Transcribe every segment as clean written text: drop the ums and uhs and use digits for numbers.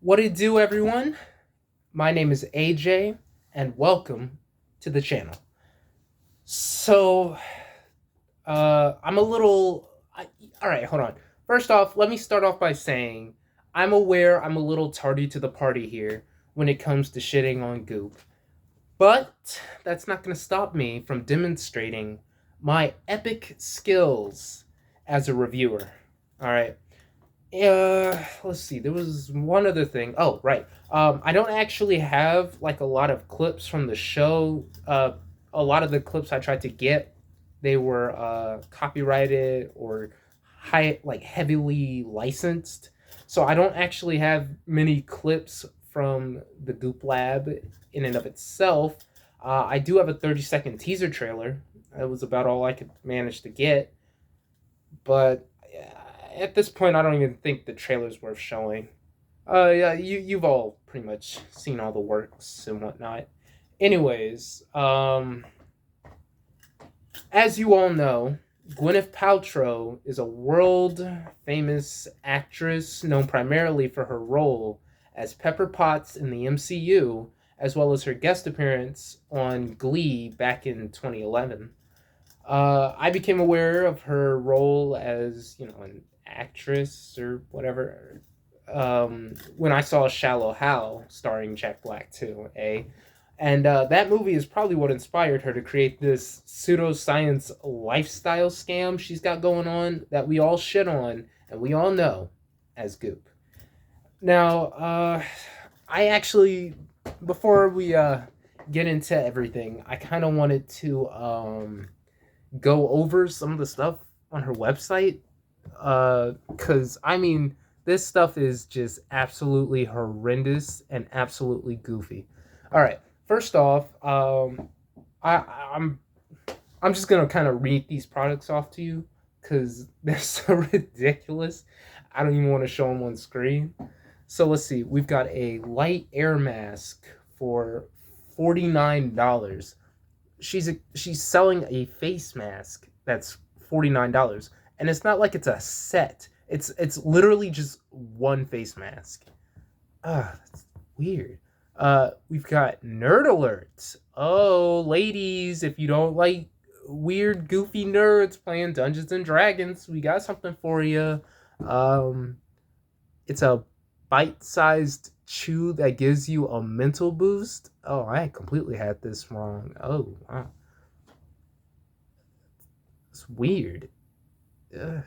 What it do, everyone? My name is AJ, and welcome to the channel. So, I'm a little. All right, hold on. First off, let me start off by saying I'm aware I'm a little tardy to the party here when it comes to shitting on Goop, but that's not going to stop me from demonstrating my epic skills as a reviewer. All right. Let's see. There was one other thing. Oh, right. I don't actually have like a lot of clips from the show. A lot of the clips I tried to get, they were copyrighted or heavily licensed. So I don't actually have many clips from the Goop Lab in and of itself. I do have a 30-second teaser trailer. That was about all I could manage to get, but at this point, I don't even think the trailer's worth showing. Yeah, you've all pretty much seen all the works and whatnot. Anyways, as you all know, Gwyneth Paltrow is a world famous actress known primarily for her role as Pepper Potts in the MCU, as well as her guest appearance on Glee back in 2011. I became aware of her role as, an actress or whatever when I saw Shallow Hal starring Jack Black too, And that movie is probably what inspired her to create this pseudoscience lifestyle scam she's got going on that we all shit on and we all know as Goop. Now, I actually, before we get into everything, I kind of wanted to go over some of the stuff on her website because this stuff is just absolutely horrendous and absolutely goofy. All right, first off, I, I'm I'm just gonna kind of read these products off to you because they're so ridiculous. I don't even want to show them on screen. So let's see. We've got a light air mask for $49. She's selling a face mask that's $49, and it's not like it's a set. It's literally just one face mask. That's weird. We've got nerd alerts. Oh, ladies, if you don't like weird, goofy nerds playing Dungeons and Dragons, we got something for you. Um, it's a bite-sized chew that gives you a mental boost. Oh, I completely had this wrong. Oh, wow. It's weird. Ugh.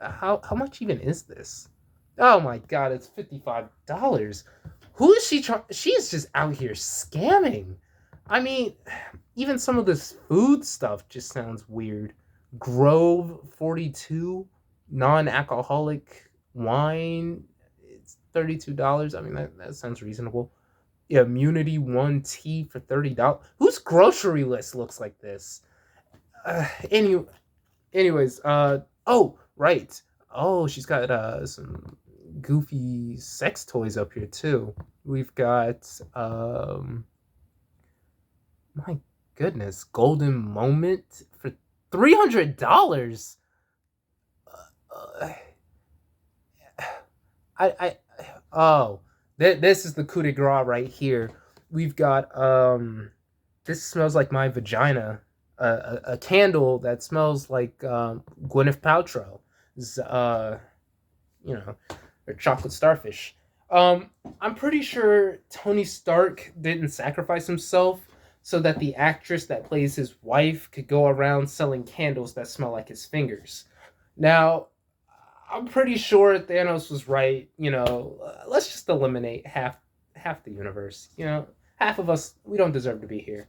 How much even is this? Oh my god, it's $55. Who is she trying? She is just out here scamming. I mean, even some of this food stuff just sounds weird. Grove 42 non-alcoholic wine. It's $32. I mean, that sounds reasonable. Immunity 1 tea for $30. Whose grocery list looks like this? Uh, any, anyways, oh, right. Oh, she's got some goofy sex toys up here too. We've got my goodness, golden moment for $300. Uh, I oh, this is the coup de grace right here. We've got this smells like my vagina. A candle that smells like Gwyneth Paltrow. You know, or chocolate starfish. I'm pretty sure Tony Stark didn't sacrifice himself so that the actress that plays his wife could go around selling candles that smell like his fingers. Now, I'm pretty sure Thanos was right. Let's just eliminate half the universe. Half of us, we don't deserve to be here.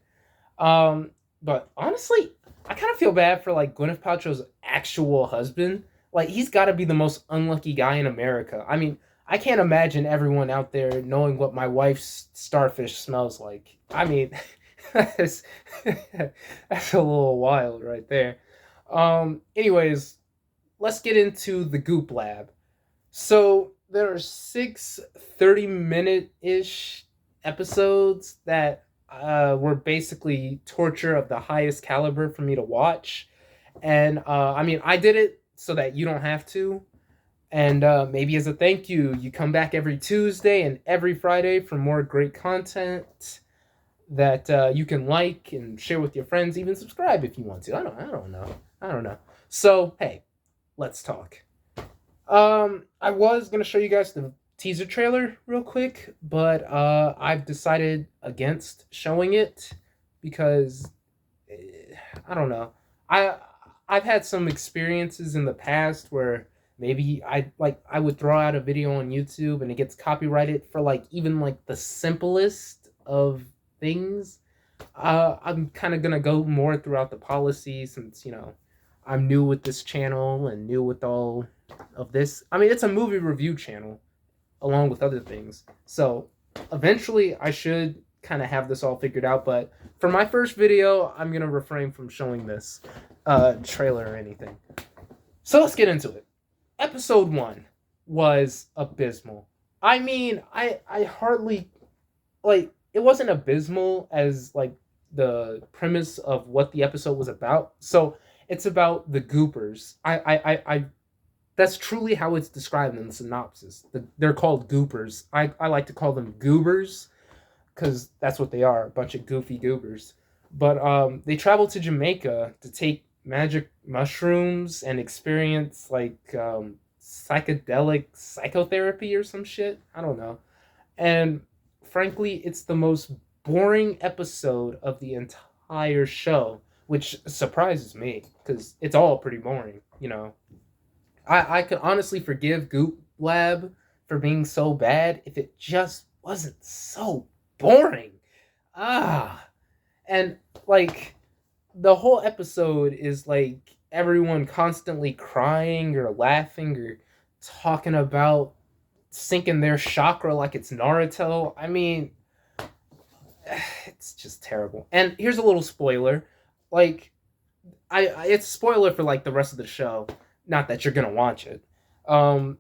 But honestly, I kind of feel bad for like Gwyneth Paltrow's actual husband. Like he's got to be the most unlucky guy in America. I mean, I can't imagine everyone out there knowing what my wife's starfish smells like. I mean, that's that's a little wild right there. Anyways, let's get into the Goop Lab. So there are 6 30-minute ish episodes that were basically torture of the highest caliber for me to watch. And I mean, I did it so that you don't have to. And maybe as a thank you, you come back every Tuesday and every Friday for more great content that you can like and share with your friends. Even subscribe if you want to. I don't know. So hey, let's talk. I was gonna show you guys the teaser trailer real quick, but I've decided against showing it because I don't know. I I've had some experiences in the past where maybe I would throw out a video on YouTube and it gets copyrighted for like even like the simplest of things. I'm kind of gonna go more throughout the policy since I'm new with this channel and new with all of this. I mean, it's a movie review channel along with other things. So eventually I should kind of have this all figured out, but for my first video, I'm going to refrain from showing this trailer or anything. So let's get into it. Episode 1 was abysmal. I mean, I hardly like it wasn't abysmal as like the premise of what the episode was about. So it's about the goopers. I that's truly how it's described in the synopsis. They're called goopers. I like to call them goobers because that's what they are, a bunch of goofy goobers. But they travel to Jamaica to take magic mushrooms and experience like psychedelic psychotherapy or some shit. I don't know. And frankly, it's the most boring episode of the entire show, which surprises me because it's all pretty boring. I could honestly forgive Goop Lab for being so bad if it just wasn't so boring. Ah, and like the whole episode is like everyone constantly crying or laughing or talking about sinking their chakra like it's Naruto. I mean, it's just terrible. And here's a little spoiler. Like it's a spoiler for like the rest of the show. Not that you're gonna watch it. Um,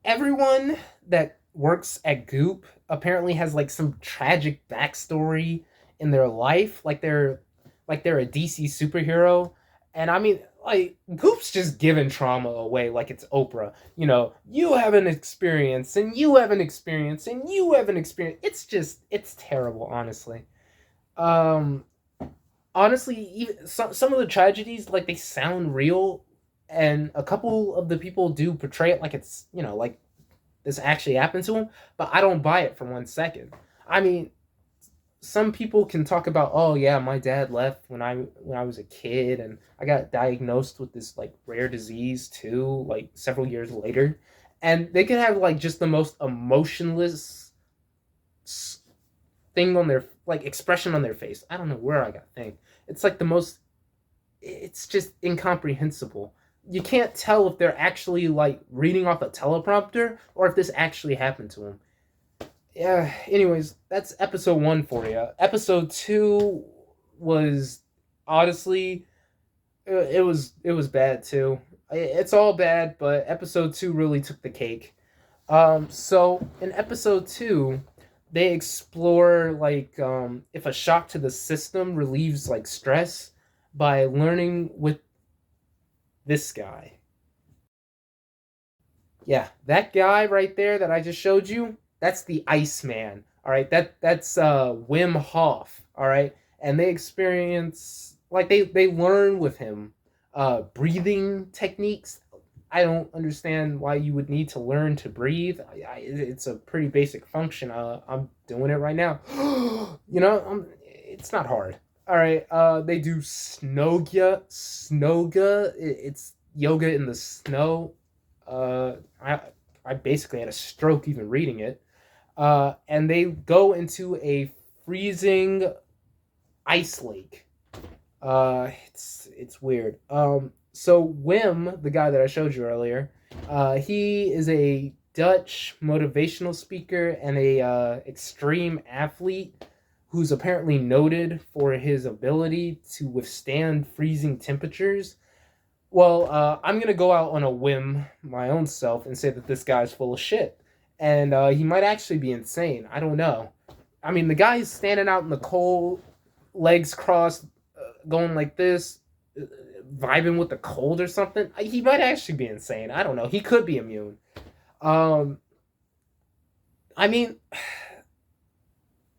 Everyone that works at Goop apparently has like some tragic backstory in their life, like they're a DC superhero, and I mean, like Goop's just giving trauma away like it's Oprah. You have an experience, and you have an experience, and you have an experience. It's terrible, honestly. Um, Honestly, even some of the tragedies like they sound real, and a couple of the people do portray it like it's like this actually happened to him, but I don't buy it for 1 second. I mean, some people can talk about, oh yeah, my dad left when I was a kid, and I got diagnosed with this like rare disease too, like several years later, and they can have like just the most emotionless thing on their like expression on their face. I don't know where I got thing. It's like the most. It's just incomprehensible. You can't tell if they're actually like reading off a teleprompter or if this actually happened to them. Yeah. Anyways, that's episode 1 for you. Episode 2 was honestly it was bad too. It's all bad, but episode 2 really took the cake. So in episode 2, they explore like if a shock to the system relieves like stress by learning with this guy. Yeah, that guy right there that I just showed you, that's the Iceman. All right, that's Wim Hof. All right, and they experience like they learn with him breathing techniques. I don't understand why you would need to learn to breathe. It's a pretty basic function. I'm doing it right now. It's not hard. All right. They do snogya. Snoga. It's yoga in the snow. Uh, I I basically had a stroke even reading it. And they go into a freezing ice lake. It's weird. So Wim, the guy that I showed you earlier, he is a Dutch motivational speaker and a extreme athlete who's apparently noted for his ability to withstand freezing temperatures. Well, I'm gonna go out on a whim, my own self, and say that this guy's full of shit, and he might actually be insane. I don't know. I mean, the guy's standing out in the cold, legs crossed, going like this, vibing with the cold or something. He might actually be insane. I don't know. He could be immune. Um, I mean,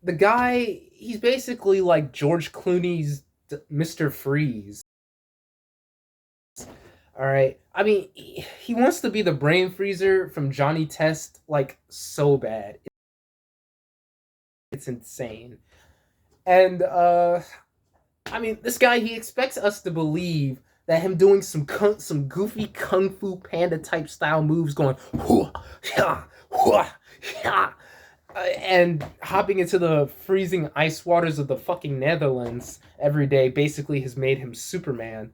the guy, he's basically like George Clooney's Mr. Freeze. All right. I mean, he wants to be the brain freezer from Johnny Test like so bad. It's insane. And I mean, this guy, he expects us to believe that him doing some goofy kung fu panda type style moves, going hua, yeah, hua, yeah, and hopping into the freezing ice waters of the fucking Netherlands every day, basically has made him Superman.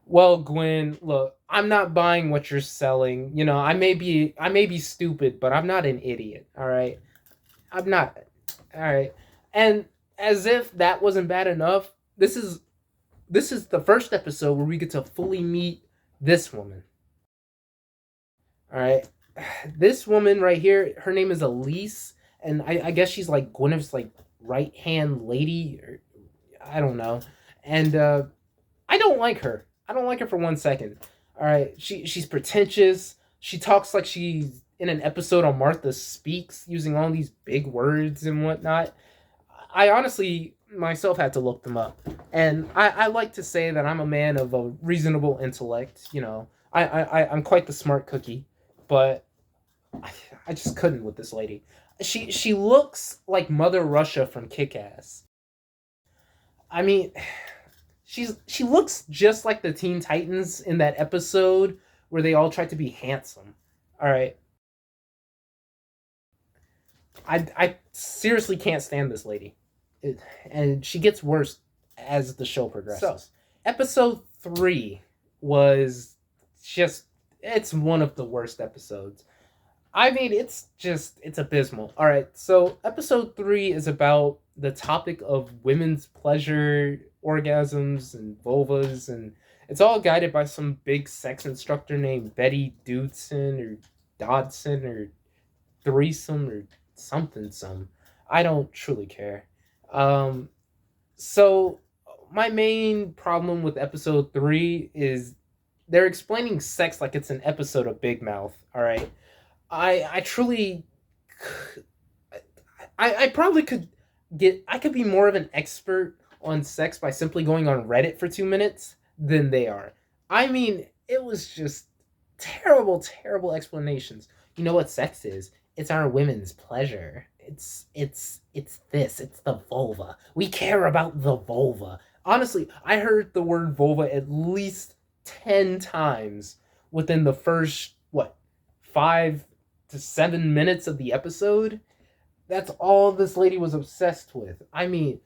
Well, Gwen, look, I'm not buying what you're selling. You know, I may be stupid, but I'm not an idiot. All right, I'm not. All right, and as if that wasn't bad enough, this is the first episode where we get to fully meet this woman. All right, this woman right here, her name is Elise, and I guess she's like Gwyneth's like right hand lady, or I don't know, and I don't like her. I don't like her for 1 second. All right, she's pretentious. She talks like she's in an episode on Martha Speaks, using all these big words and whatnot. I honestly myself had to look them up, and I like to say that I'm a man of a reasonable intellect. You know, I'm quite the smart cookie, but I, I just couldn't with this lady. She looks like Mother Russia from Kick Ass. I mean, she looks just like the Teen Titans in that episode where they all tried to be handsome. All right, I seriously can't stand this lady, and she gets worse as the show progresses. So, episode 3 was just it's one of the worst episodes. I mean, it's abysmal. All right, so episode 3 is about the topic of women's pleasure, orgasms, and vulvas, and it's all guided by some big sex instructor named Betty Dudson or Dodson or Threesome or something. Some I don't truly care. Um, so my main problem with episode 3 is they're explaining sex like it's an episode of Big Mouth. All right, I truly I probably could I could be more of an expert on sex by simply going on Reddit for 2 minutes than they are. I mean, it was just terrible, terrible explanations. You know what sex is? It's our women's pleasure. It's this. It's the vulva. We care about the vulva. Honestly, I heard the word vulva at least 10 times within the first what 5 to 7 minutes of the episode. That's all this lady was obsessed with. I mean,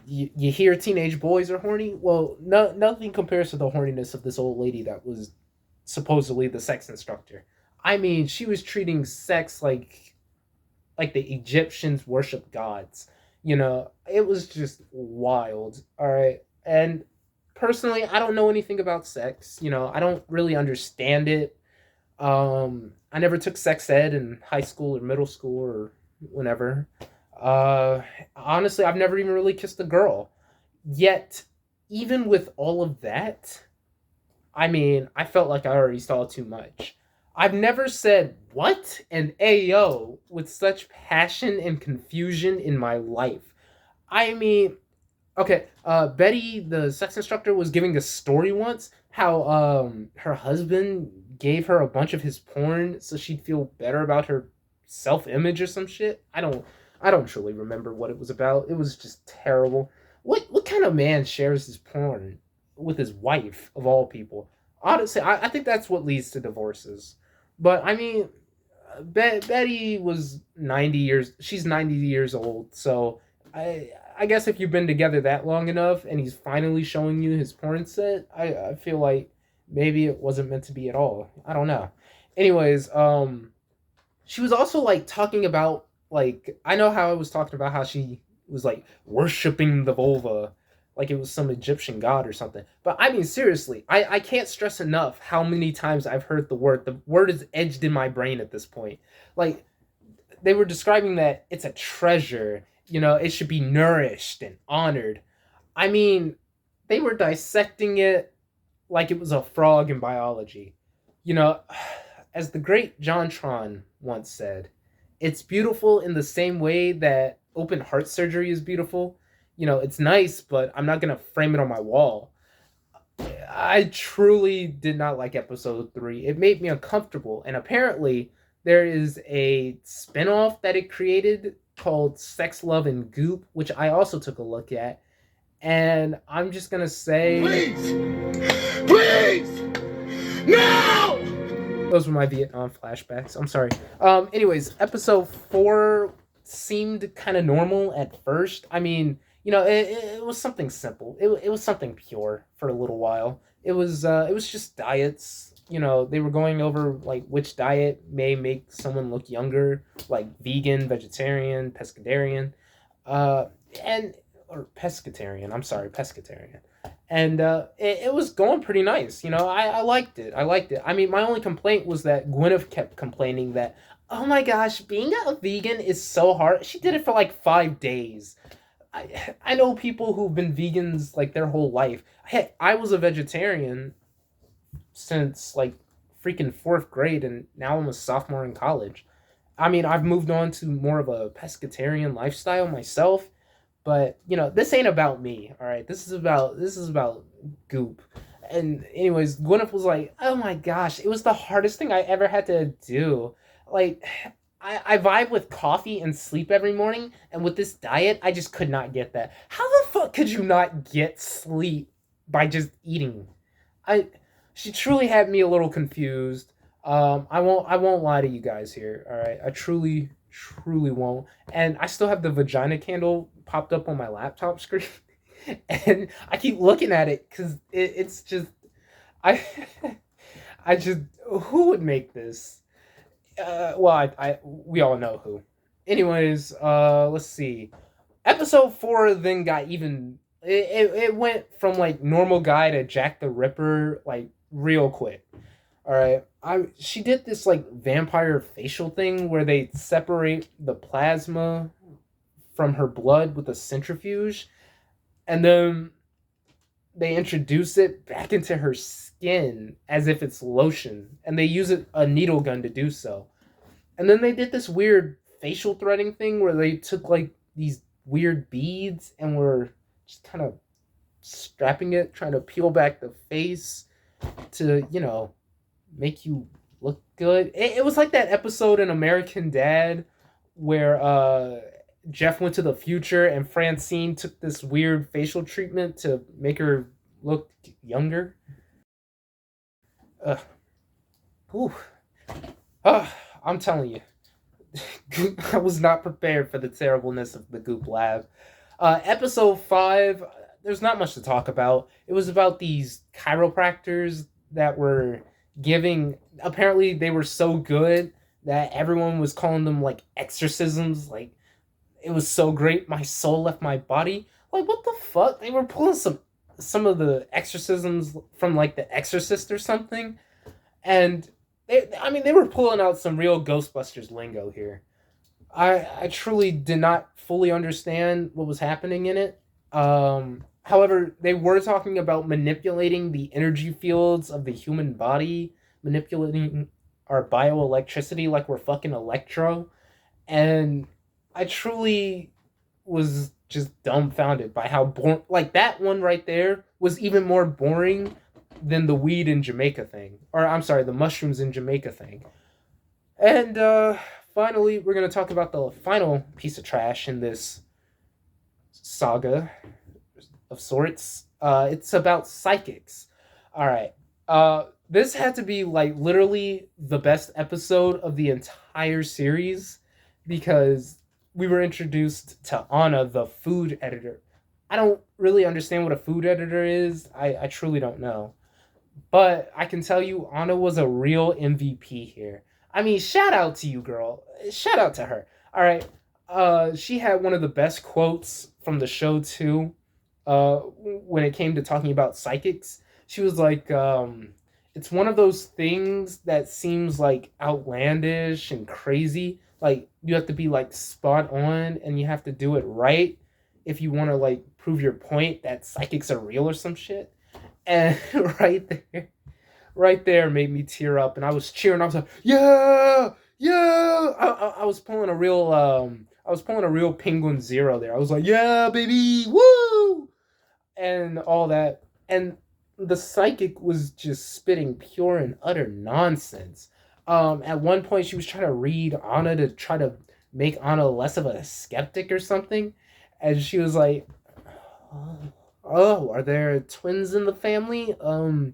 you hear teenage boys are horny. Well, nothing compares to the horniness of this old lady that was supposedly the sex instructor. I mean, she was treating sex like the Egyptians worship gods. You know, it was just wild. All right, and personally, I don't know anything about sex. You know, I don't really understand it. I never took sex ed in high school or middle school or whenever. Uh, Honestly, I've never even really kissed a girl. Yet, even with all of that, I mean, I felt like I already saw too much. I've never said what and ayo with such passion and confusion in my life. I mean, okay, Betty, the sex instructor, was giving a story once how her husband gave her a bunch of his porn so she'd feel better about her self image or some shit. I don't truly remember what it was about. It was just terrible. What kind of man shares his porn with his wife of all people? Honestly, I think that's what leads to divorces. But I mean, Betty was 90 years. She's 90 years old, so I guess if you've been together that long enough and he's finally showing you his porn set, I feel like maybe it wasn't meant to be at all. I don't know. Anyways, she was also like talking about like I know how I was talking about how she was like worshiping the vulva like it was some Egyptian god or something. But I mean seriously, I can't stress enough how many times I've heard the word. The word is edged in my brain at this point. Like they were describing that it's a treasure, you know, it should be nourished and honored. I mean, they were dissecting it like it was a frog in biology. You know, as the great John Tron once said, it's beautiful in the same way that open heart surgery is beautiful. You know, it's nice, but I'm not gonna frame it on my wall. I truly did not like episode 3. It made me uncomfortable, and apparently there is a spin-off that it created called Sex, Love, and Goop, which I also took a look at. And I'm just gonna say, please, no. Those were my Vietnam flashbacks. I'm sorry. Anyways, episode 4 seemed kind of normal at first. I mean, you know, it was something simple. It was something pure for a little while. It was just diets. You know, they were going over like which diet may make someone look younger, like vegan, vegetarian, pescatarian, uh, and or pescatarian. I'm sorry, pescatarian. And it was going pretty nice. You know, I liked it. I liked it. I mean, my only complaint was that Gwyneth kept complaining that, oh my gosh, being a vegan is so hard. She did it for like 5 days. I know people who've been vegans like their whole life. Heck, I was a vegetarian since like freaking fourth grade, and now I'm a sophomore in college. I mean, I've moved on to more of a pescatarian lifestyle myself, but you know, this ain't about me. All right, this is about Goop. And anyways, Gwyneth was like, "Oh my gosh, it was the hardest thing I ever had to do. Like, I vibe with coffee and sleep every morning, and with this diet, I just could not get that. How the fuck could you not get sleep by just eating? I She truly had me a little confused. I won't lie to you guys here. All right, I truly won't. And I still have the vagina candle popped up on my laptop screen, and I keep looking at it because it's just I I just who would make this? Well, I we all know who. Anyways, let's see. Episode 4 then got even. It went from like normal guy to Jack the Ripper like real quick. All right, she did this like vampire facial thing where they separate the plasma from her blood with a centrifuge, and then they introduce it back into her skin as if it's lotion, and they use a needle gun to do so. And then they did this weird facial threading thing where they took like these weird beads and were just kind of strapping it, trying to peel back the face to, you know, make you look good. It was like that episode in American Dad where Jeff went to the future and Francine took this weird facial treatment to make her look younger. Uh, Ooh. Uh, I'm telling you, I was not prepared for the terribleness of the Goop Lab. Episode 5, there's not much to talk about. It was about these chiropractors that were giving. Apparently, they were so good that everyone was calling them like exorcisms. Like, it was so great, my soul left my body. Like, what the fuck? They were pulling some of the exorcisms from like The Exorcist or something, and I mean, they were pulling out some real Ghostbusters lingo here. I truly did not fully understand what was happening in it. However, they were talking about manipulating the energy fields of the human body, manipulating our bioelectricity like we're fucking Electro, and I truly was just dumbfounded by how boring. Like that one right there was even more boring than the weed in Jamaica thing, or I'm sorry, the mushrooms in Jamaica thing. And finally, we're gonna talk about the final piece of trash in this saga of sorts. It's about psychics. All right. This had to be like literally the best episode of the entire series because we were introduced to Anna, the food editor. I don't really understand what a food editor is. I truly don't know. But I can tell you, Anna was a real MVP here. I mean, shout out to you, girl. Shout out to her. All right. She had one of the best quotes from the show too. When it came to talking about psychics, she was like, "It's one of those things that seems like outlandish and crazy. Like you have to be like spot on, and you have to do it right. if you want to like prove your point that psychics are real or some shit. And right there, right there made me tear up, and I was cheering. I was like, yeah, yeah. I was pulling a real I was pulling a real Penguin Zero there. I was like, yeah, baby, woo, and all that. And the psychic was just spitting pure and utter nonsense. At one point, she was trying to read Anna to try to make Anna less of a skeptic or something, and she was like, "Oh, are there twins in the family? Are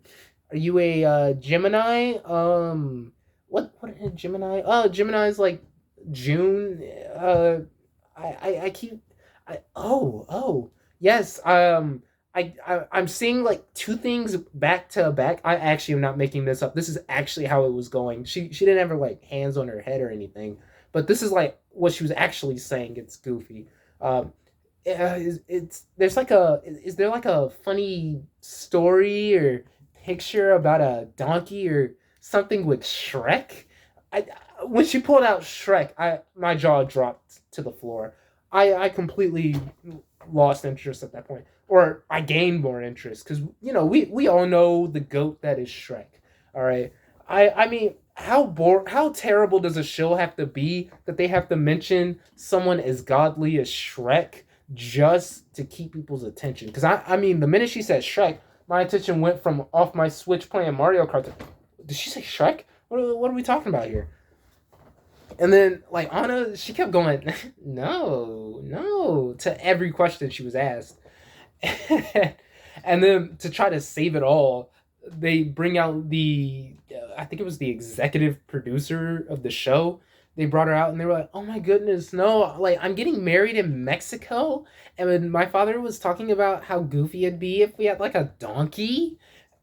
you a Gemini? What is Gemini? Oh, Gemini's like June. I keep oh yes. I'm seeing like two things back to back. I actually am not making this up. This is actually how it was going. She didn't have her like hands on her head or anything, but this is like what she was actually saying. It's goofy. Um, it's there's like a is there like a funny story or picture about a donkey or something with Shrek? I when she pulled out Shrek, I my jaw dropped to the floor. I completely lost interest at that point, or I gained more interest because we all know the goat that is Shrek. All right, I mean how terrible does a show have to be that they have to mention someone as godly as Shrek just to keep people's attention? Because I mean the minute she said Shrek, my attention went from off my Switch playing Mario Kart to, did she say Shrek? What are we talking about here? And then like Anna, she kept going, no, no, to every question she was asked. And then to try to save it all, they bring out the I think it was the executive producer of the show. They brought her out and they were like, "Oh my goodness, no! Like I'm getting married in Mexico." And when my father was talking about how goofy it'd be if we had like a donkey,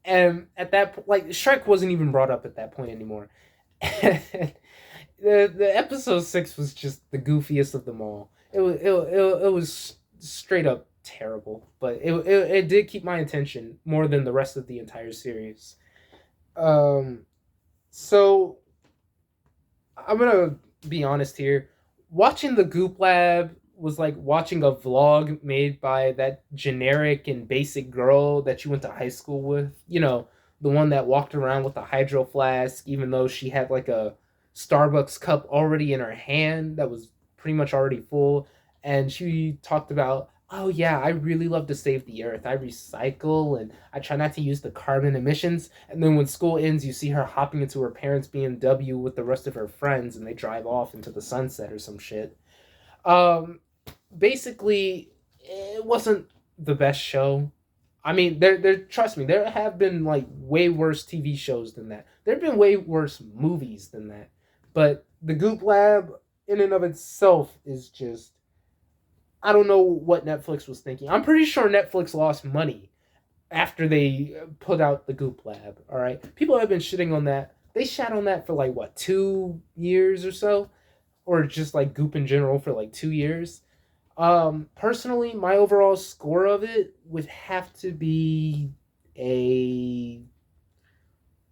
and at that like Shrek wasn't even brought up at that point anymore. The episode 6 was just the goofiest of them all. It was straight up terrible, but it did keep my attention more than the rest of the entire series. Um, so I'm gonna be honest here. Watching the Goop Lab was like watching a vlog made by that generic and basic girl that you went to high school with. The one that walked around with a hydro flask, even though she had like a Starbucks cup already in her hand that was pretty much already full. And she talked about, oh yeah, I really love to save the earth. I recycle and I try not to use the carbon emissions. And then when school ends, you see her hopping into her parents' BMW with the rest of her friends and they drive off into the sunset or some shit. Um, Basically, it wasn't the best show. I mean, there. Trust me, there have been like way worse TV shows than that. There have been way worse movies than that. But the Goop Lab, in and of itself, is just I don't know what Netflix was thinking. I'm pretty sure Netflix lost money after they put out the Goop Lab. All right, people have been shitting on that. They shat on that for like what 2 years or so, or just like Goop in general for like 2 years. Personally, my overall score of it would have to be a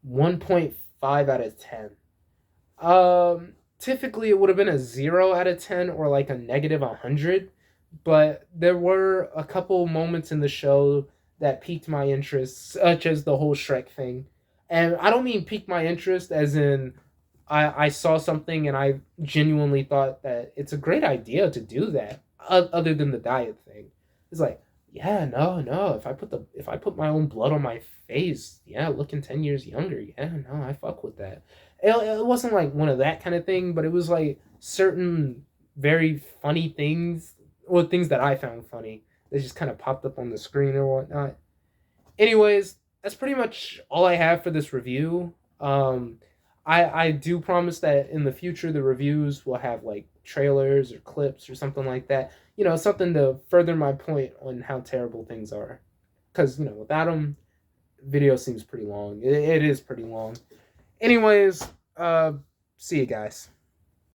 1.5 out of 10. Typically it would have been a 0 out of 10 or like a negative 100, but there were a couple moments in the show that piqued my interest, such as the whole Shrek thing. And I don't mean pique my interest as in I saw something and I genuinely thought that it's a great idea to do that, other than the diet thing. It's like, yeah, no, no. If I put my own blood on my face, yeah, looking 10 years younger, yeah, no, I fuck with that. It wasn't like one of that kind of thing, but it was like certain very funny things, or things that I found funny that just kind of popped up on the screen or whatnot. Anyways, that's pretty much all I have for this review. I do promise that in the future the reviews will have like trailers or clips or something like that. Something to further my point on how terrible things are. Because without them, video seems pretty long. It is pretty long. Anyways, see you guys.